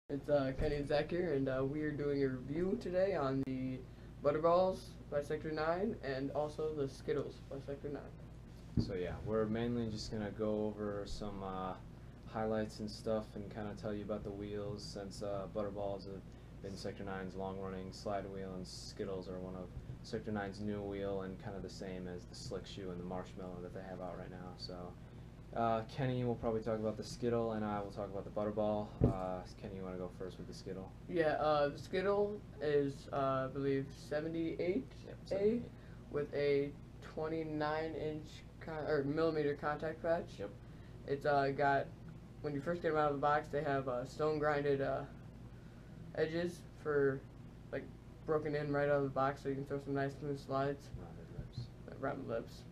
It's Kenny and Zach here, and we are doing a review today on the Butterballs by Sector 9 and also the Skiddles by Sector 9. So yeah, we're mainly just gonna go over some highlights and stuff and kind of tell you about the wheels, since Butterballs have been Sector 9's long-running slide wheel, and Skiddles are one of Sector 9's new wheel and kind of the same as the Slick Shoe and the Marshmallow that they have out right now. So Kenny will probably talk about the Skittle, and I will talk about the Butterball. Kenny, you want to go first with the Skittle? Yeah, the Skittle is, I believe, 78A 78. with a 29-inch millimeter contact patch. Yep. It's got, when you first get them out of the box, they have stone grinded edges for like broken in right out of the box, so you can throw some nice smooth slides. Rounded lips. Rounded lips.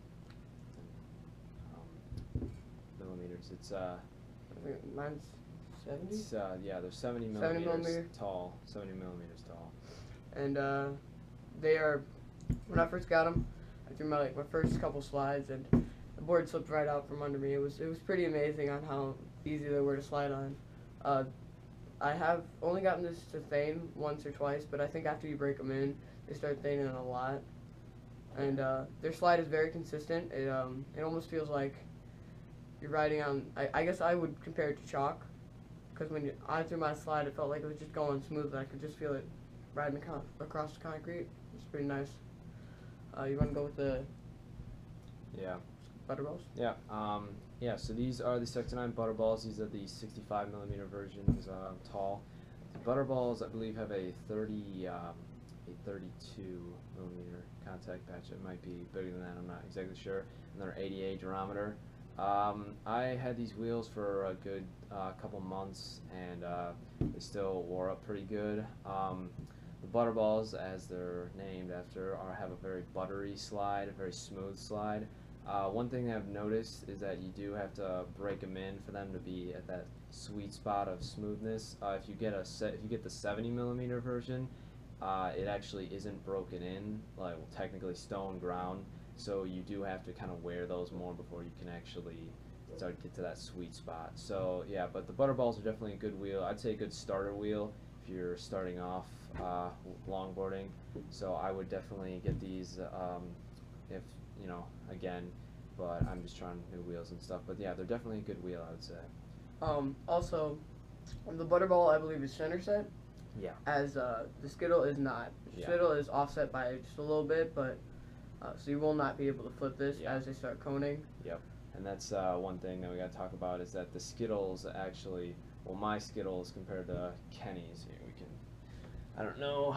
Millimeters. It's I think mine's 70. It's yeah, they're 70 millimeter. tall. 70 millimeters tall. And they are, when I first got them, I threw my first couple slides, and the board slipped right out from under me. It was pretty amazing on how easy they were to slide on. I have only gotten this to thane once or twice, but I think after you break them in, they start thaning a lot. And their slide is very consistent. It almost feels like you're riding on, I guess I would compare it to chalk, because when I threw my slide, it felt like it was just going smooth, and I could just feel it riding across the concrete. It's pretty nice. You want to go with the Butterballs? Yeah. Yeah. So these are the Sector 9 Butterballs. These are the 65 millimeter versions, tall. The Butterballs, I believe, have a 32 millimeter contact patch. It might be bigger than that. I'm not exactly sure. And they're 88 diameter. I had these wheels for a good couple months, and they still wore up pretty good. The Butterballs, as they're named after, have a very buttery slide, a very smooth slide. One thing I've noticed is that you do have to break them in for them to be at that sweet spot of smoothness. If you get the 70 millimeter version, it actually isn't broken in, like technically stone ground. So you do have to kind of wear those more before you can actually start to get to that sweet spot. So yeah, but the Butterballs are definitely a good wheel. I'd say a good starter wheel if you're starting off longboarding. So I would definitely get these if, you know, again, but I'm just trying new wheels and stuff. But yeah, they're definitely a good wheel, I would say. Also, the Butterball, I believe, is center set. Yeah. As the Skittle is not. The Skittle is offset by just a little bit, but so you will not be able to flip this as they start coning. Yep. And that's one thing that we got to talk about, is that the Skittles actually, well, my Skittles compared to Kenny's, here we can, I don't know,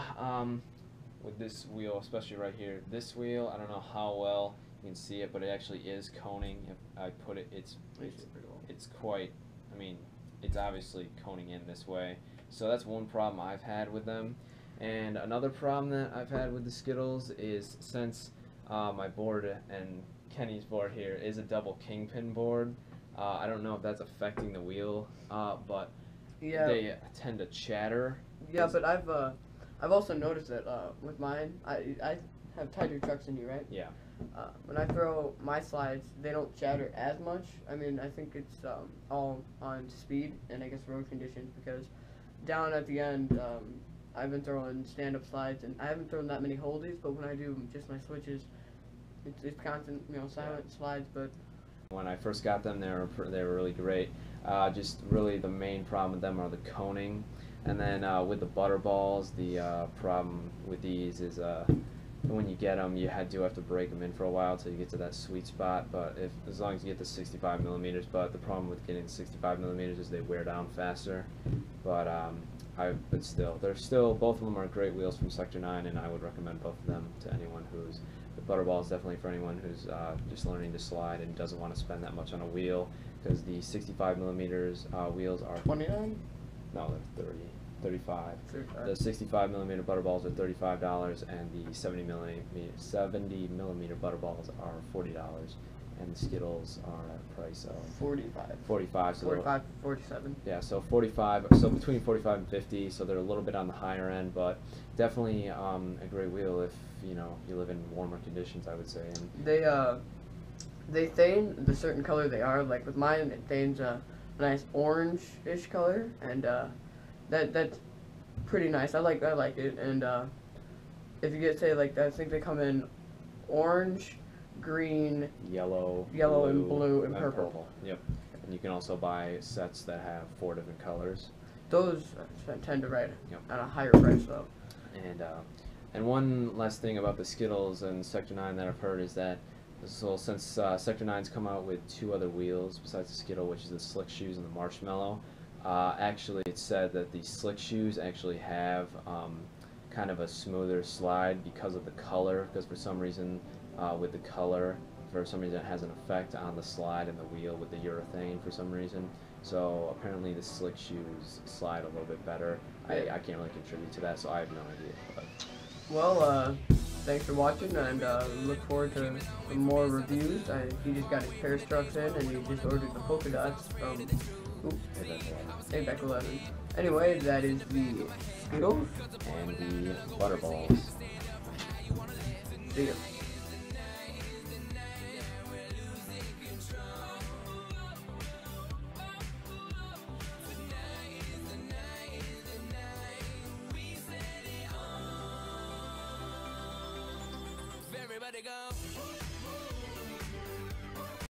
with this wheel, especially right here, this wheel, I don't know how well you can see it, but it actually is coning. If I put it, it's quite, I mean, it's obviously coning in this way. So that's one problem I've had with them. And another problem that I've had with the Skittles is, since my board and Kenny's board here is a double kingpin board, I don't know if that's affecting the wheel, but they tend to chatter. Yeah, but I've also noticed that with mine, I have tighter trucks than you, right? Yeah. When I throw my slides, they don't chatter as much. I mean, I think it's all on speed and I guess road conditions, because down at the end, I've been throwing stand-up slides, and I haven't thrown that many holdies, but when I do just my switches, it's constant, silent slides. But when I first got them, they were really great. Just really the main problem with them are the coning, and then with the Butterballs, the problem with these is when you get them, you do have to break them in for a while till you get to that sweet spot. But as long as you get the 65 millimeters, but the problem with getting 65 millimeters is they wear down faster. But they're still, both of them are great wheels from Sector 9, and I would recommend both of them to anyone who's, the Butterball is definitely for anyone who's just learning to slide and doesn't want to spend that much on a wheel, because the 65 millimeters wheels are 29? No, they're 35. 35. The 65 millimeter Butterballs are $35, and the 70 millimeter Butterballs are $40. And the Skittles are at a price of 45. 45. So 45 to 47. Yeah, so 45. So between 45 and 50. So they're a little bit on the higher end, but definitely a great wheel if you live in warmer conditions, I would say. And they thane the certain color they are. Like with mine, it thanes a nice orange-ish color, and that's pretty nice. I like it. And if you get, say, like, I think they come in orange, green, yellow, and blue and purple. Yep. And you can also buy sets that have 4 different colors. Those tend to ride Yep. at a higher price though. And one last thing about the Skiddles and Sector 9 that I've heard is that, so since Sector 9's come out with 2 other wheels besides the Skittle, which is the Slick Shoes and the Marshmallow, actually it's said that the Slick Shoes actually have kind of a smoother slide because of the color, because for some reason with the color, it has an effect on the slide and the wheel with the urethane for some reason. So apparently the Slick Shoes slide a little bit better. I can't really contribute to that, so I have no idea. But. Well, thanks for watching, and look forward to some more reviews. He just got his pair strucks in, and he just ordered the polka dots from Payback 11. Anyway, that is the Skiddles and the Butterballs. See ya. Everybody go.